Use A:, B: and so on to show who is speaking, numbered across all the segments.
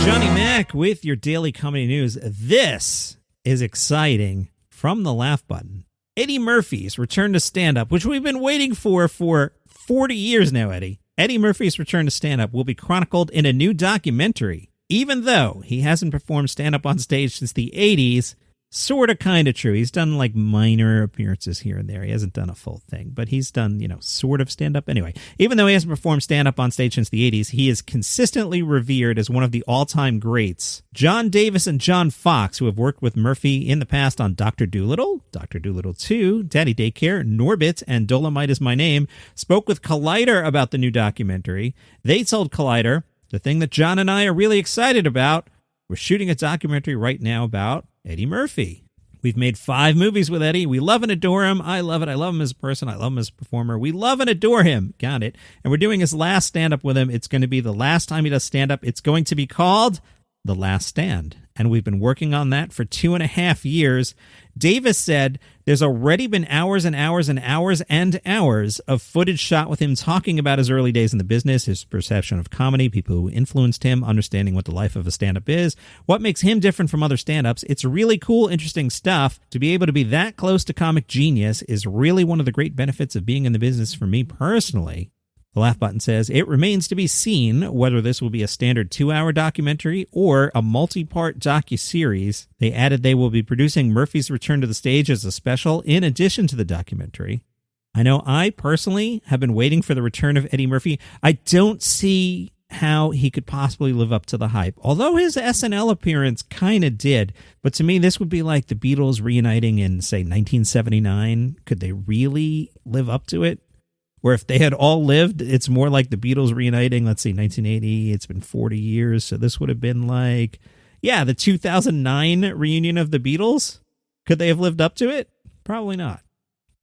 A: Johnny Mac with your daily comedy news. This is exciting from the Laugh Button. Eddie Murphy's return to stand-up, which we've been waiting for 40 years now, Eddie. Eddie Murphy's return to stand-up will be chronicled in a new documentary. Even though he hasn't performed stand-up on stage since the 80s, sort of kind of true. He's done like minor appearances here and there. He hasn't done a full thing, but he's done, sort of stand-up. Anyway, even though he hasn't performed stand-up on stage since the 80s, he is consistently revered as one of the all-time greats. John Davis and John Fox, who have worked with Murphy in the past on Dr. Dolittle, Dr. Dolittle 2, Daddy Daycare, Norbit, and Dolomite Is My Name, spoke with Collider about the new documentary. They told Collider, the thing that John and I are really excited about, we're shooting a documentary right now about Eddie Murphy. We've made 5 movies with Eddie. We love and adore him. I love it. I love him as a person. I love him as a performer. We love and adore him. Got it. And we're doing his last stand-up with him. It's going to be the last time he does stand-up. It's going to be called The Last Stand. And we've been working on that for 2.5 years. Davis said there's already been hours and hours and hours and hours of footage shot with him talking about his early days in the business, his perception of comedy, people who influenced him, understanding what the life of a stand-up is, what makes him different from other stand-ups. It's really cool, interesting stuff. To be able to be that close to comic genius is really one of the great benefits of being in the business for me personally. The Laugh Button says, it remains to be seen whether this will be a standard 2-hour documentary or a multi-part docuseries. They added they will be producing Murphy's return to the stage as a special in addition to the documentary. I know I personally have been waiting for the return of Eddie Murphy. I don't see how he could possibly live up to the hype, although his SNL appearance kind of did. But to me, this would be like the Beatles reuniting in, say, 1979. Could they really live up to it? Or if they had all lived, it's more like the Beatles reuniting, let's see, 1980, it's been 40 years. So this would have been like, the 2009 reunion of the Beatles. Could they have lived up to it? Probably not.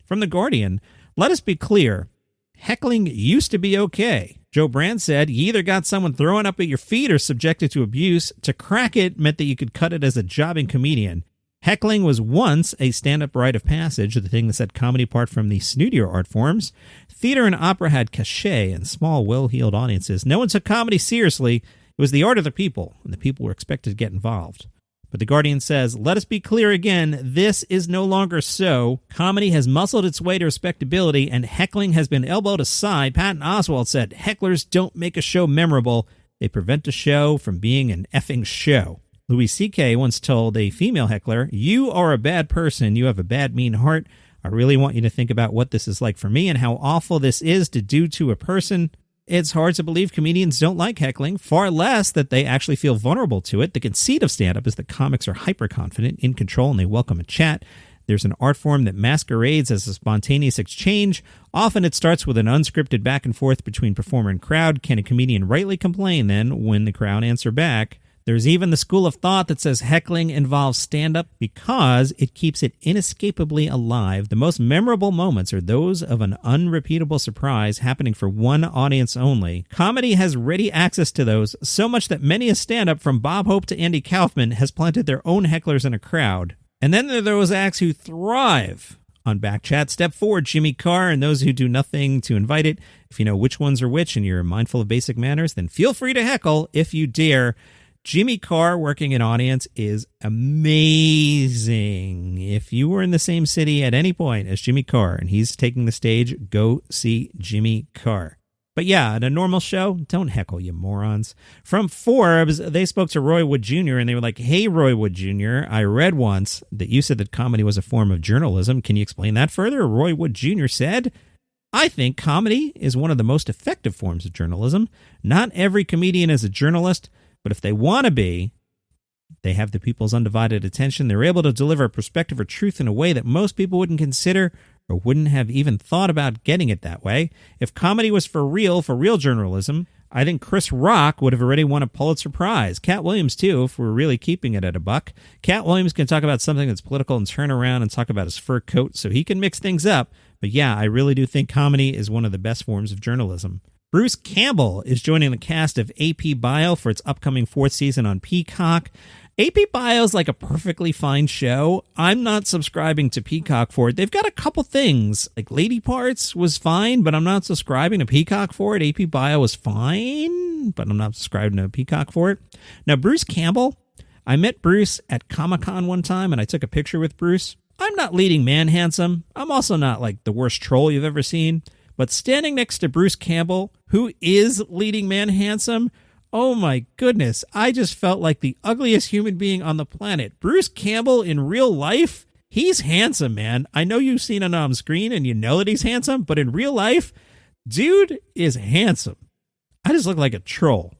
A: From The Guardian, let us be clear, heckling used to be okay. Joe Brand said, you either got someone throwing up at your feet or subjected to abuse. To crack it meant that you could cut it as a jobbing comedian. Heckling was once a stand-up rite of passage, the thing that set comedy apart from the snootier art forms. Theater and opera had cachet and small, well-heeled audiences. No one took comedy seriously. It was the art of the people, and the people were expected to get involved. But The Guardian says, let us be clear again, this is no longer so. Comedy has muscled its way to respectability, and heckling has been elbowed aside. Patton Oswalt said, hecklers don't make a show memorable. They prevent a show from being an effing show. Louis C.K. once told a female heckler, you are a bad person. You have a bad, mean heart. I really want you to think about what this is like for me and how awful this is to do to a person. It's hard to believe comedians don't like heckling, far less that they actually feel vulnerable to it. The conceit of stand-up is that comics are hyper-confident, in control, and they welcome a chat. There's an art form that masquerades as a spontaneous exchange. Often it starts with an unscripted back and forth between performer and crowd. Can a comedian rightly complain, then, when the crowd answer back? There's even the school of thought that says heckling involves stand-up because it keeps it inescapably alive. The most memorable moments are those of an unrepeatable surprise happening for one audience only. Comedy has ready access to those, so much that many a stand-up from Bob Hope to Andy Kaufman has planted their own hecklers in a crowd. And then there are those acts who thrive on backchat. Step forward, Jimmy Carr, and those who do nothing to invite it. If you know which ones are which and you're mindful of basic manners, then feel free to heckle if you dare. Jimmy Carr working an audience is amazing. If you were in the same city at any point as Jimmy Carr and he's taking the stage, go see Jimmy Carr. But yeah, at a normal show, don't heckle, you morons. From Forbes, they spoke to Roy Wood Jr. and they were like, hey, Roy Wood Jr., I read once that you said that comedy was a form of journalism. Can you explain that further? Roy Wood Jr. said, I think comedy is one of the most effective forms of journalism. Not every comedian is a journalist, but if they want to be, they have the people's undivided attention. They're able to deliver a perspective or truth in a way that most people wouldn't consider or wouldn't have even thought about getting it that way. If comedy was for real journalism, I think Chris Rock would have already won a Pulitzer Prize. Cat Williams, too, if we're really keeping it at a buck. Cat Williams can talk about something that's political and turn around and talk about his fur coat, so he can mix things up. But yeah, I really do think comedy is one of the best forms of journalism. Bruce Campbell is joining the cast of AP Bio for its upcoming 4th season on Peacock. AP Bio is like a perfectly fine show. I'm not subscribing to Peacock for it. They've got a couple things. Like Lady Parts was fine, but I'm not subscribing to Peacock for it. AP Bio was fine, but I'm not subscribing to Peacock for it. Now, Bruce Campbell, I met Bruce at Comic-Con one time, and I took a picture with Bruce. I'm not leading man handsome. I'm also not like the worst troll you've ever seen. But standing next to Bruce Campbell, who is leading man handsome, oh my goodness, I just felt like the ugliest human being on the planet. Bruce Campbell in real life, he's handsome, man. I know you've seen him on screen and you know that he's handsome, but in real life, dude is handsome. I just look like a troll.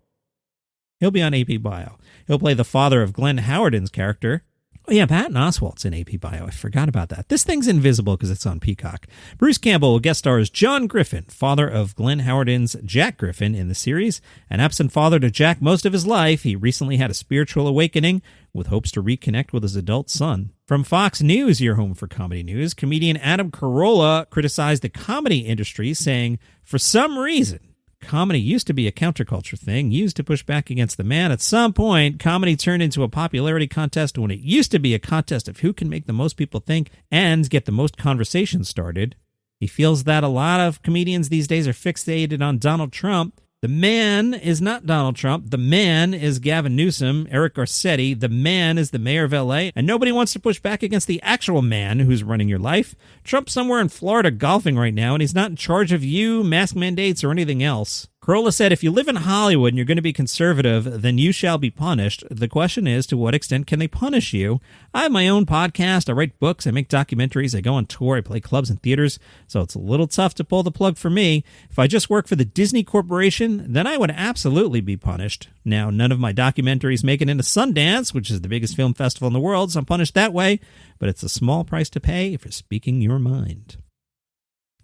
A: He'll be on AP Bio. He'll play the father of Glenn Howerton's character. Oh yeah, Patton Oswalt's in AP Bio. I forgot about that. This thing's invisible because it's on Peacock. Bruce Campbell will guest star as John Griffin, father of Glenn Howerton's Jack Griffin in the series. An absent father to Jack most of his life, he recently had a spiritual awakening with hopes to reconnect with his adult son. From Fox News, your home for comedy news, comedian Adam Corolla criticized the comedy industry, saying, "For some reason, comedy used to be a counterculture thing, used to push back against the man. At some point, comedy turned into a popularity contest when it used to be a contest of who can make the most people think and get the most conversations started. He feels that a lot of comedians these days are fixated on Donald Trump. The man is not Donald Trump. The man is Gavin Newsom, Eric Garcetti. The man is the mayor of L.A., and nobody wants to push back against the actual man who's running your life. Trump's somewhere in Florida golfing right now, and he's not in charge of you, mask mandates, or anything else." Corolla said, "If you live in Hollywood and you're going to be conservative, then you shall be punished. The question is, to what extent can they punish you? I have my own podcast. I write books. I make documentaries. I go on tour. I play clubs and theaters. So it's a little tough to pull the plug for me. If I just work for the Disney Corporation, then I would absolutely be punished. Now, none of my documentaries make it into Sundance, which is the biggest film festival in the world, so I'm punished that way. But it's a small price to pay for speaking your mind."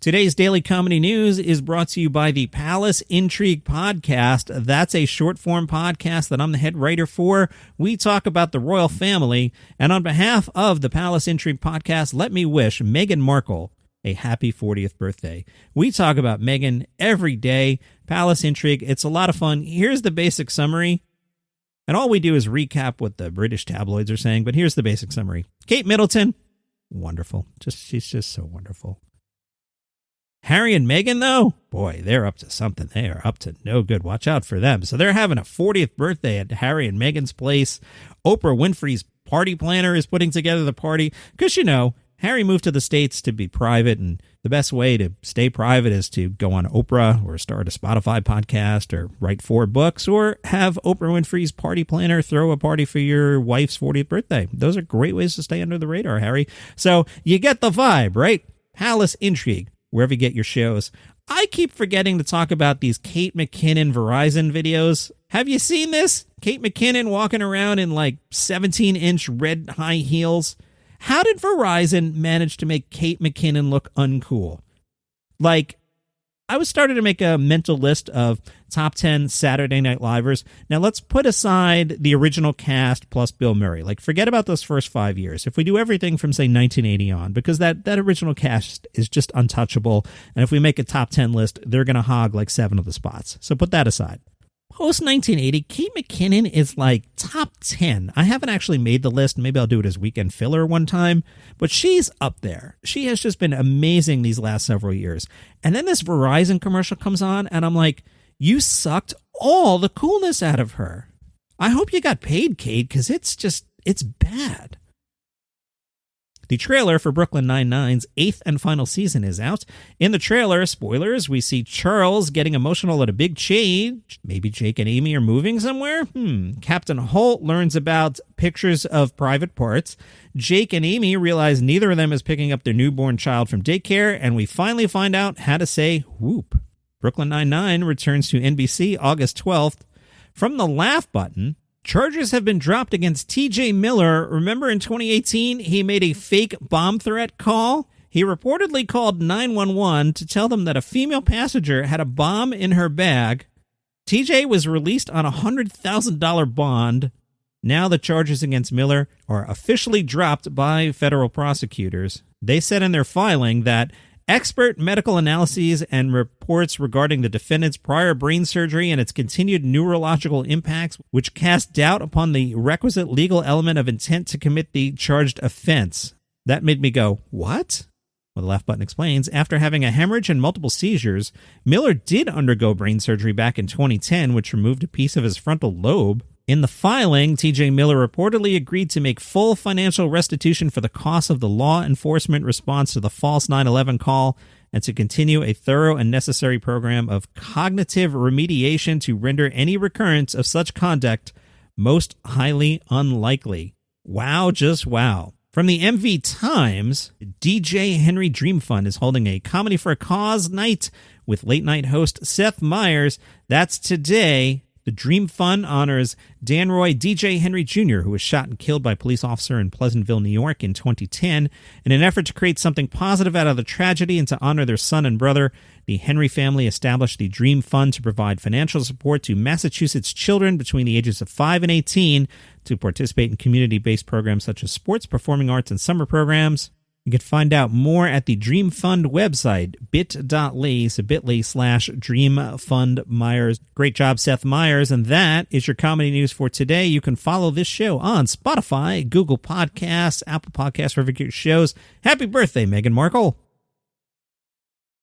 A: Today's Daily Comedy News is brought to you by the Palace Intrigue podcast. That's a short-form podcast that I'm the head writer for. We talk about the royal family. And on behalf of the Palace Intrigue podcast, let me wish Meghan Markle a happy 40th birthday. We talk about Meghan every day. Palace Intrigue, it's a lot of fun. Here's the basic summary. And all we do is recap what the British tabloids are saying, but here's the basic summary. Kate Middleton, wonderful. She's just so wonderful. Harry and Meghan, though, boy, they're up to something. They are up to no good. Watch out for them. So they're having a 40th birthday at Harry and Meghan's place. Oprah Winfrey's party planner is putting together the party. Because, you know, Harry moved to the States to be private, and the best way to stay private is to go on Oprah or start a Spotify podcast or write 4 books or have Oprah Winfrey's party planner throw a party for your wife's 40th birthday. Those are great ways to stay under the radar, Harry. So you get the vibe, right? Palace Intrigue, wherever you get your shows. I keep forgetting to talk about these Kate McKinnon Verizon videos. Have you seen this? Kate McKinnon walking around in like 17-inch red high heels. How did Verizon manage to make Kate McKinnon look uncool? Like, I was starting to make a mental list of top 10 Saturday Night Livers. Now, let's put aside the original cast plus Bill Murray. Like, forget about those first 5 years. If we do everything from, say, 1980 on, because that original cast is just untouchable. And if we make a top 10 list, they're going to hog like 7 of the spots. So put that aside. Post-1980, Kate McKinnon is like top 10. I haven't actually made the list. Maybe I'll do it as weekend filler one time. But she's up there. She has just been amazing these last several years. And then this Verizon commercial comes on, and I'm like, you sucked all the coolness out of her. I hope you got paid, Kate, because it's bad. The trailer for Brooklyn Nine-Nine's 8th and final season is out. In the trailer, spoilers, we see Charles getting emotional at a big change. Maybe Jake and Amy are moving somewhere? Captain Holt learns about pictures of private parts. Jake and Amy realize neither of them is picking up their newborn child from daycare, and we finally find out how to say whoop. Brooklyn Nine-Nine returns to NBC August 12th. From the laugh button, charges have been dropped against T.J. Miller. Remember in 2018, he made a fake bomb threat call? He reportedly called 911 to tell them that a female passenger had a bomb in her bag. T.J. was released on a $100,000 bond. Now the charges against Miller are officially dropped by federal prosecutors. They said in their filing that Expert medical analyses and reports regarding the defendant's prior brain surgery and its continued neurological impacts, which cast doubt upon the requisite legal element of intent to commit the charged offense. That made me go, what? Well, the left button explains, after having a hemorrhage and multiple seizures, Miller did undergo brain surgery back in 2010, which removed a piece of his frontal lobe. In the filing, TJ Miller reportedly agreed to make full financial restitution for the cost of the law enforcement response to the false 9/11 call and to continue a thorough and necessary program of cognitive remediation to render any recurrence of such conduct most highly unlikely. Wow, just wow. From the MV Times, DJ Henry Dream Fund is holding a Comedy for a Cause night with late-night host Seth Meyers. That's today. The Dream Fund honors Dan Roy DJ Henry Jr., who was shot and killed by a police officer in Pleasantville, New York in 2010. In an effort to create something positive out of the tragedy and to honor their son and brother, the Henry family established the Dream Fund to provide financial support to Massachusetts children between the ages of 5 and 18 to participate in community-based programs such as sports, performing arts, and summer programs. You can find out more at the Dream Fund website, bit.ly/Dream Fund Myers. Great job, Seth Meyers. And that is your comedy news for today. You can follow this show on Spotify, Google Podcasts, Apple Podcasts, wherever you get your shows. Happy birthday, Meghan Markle.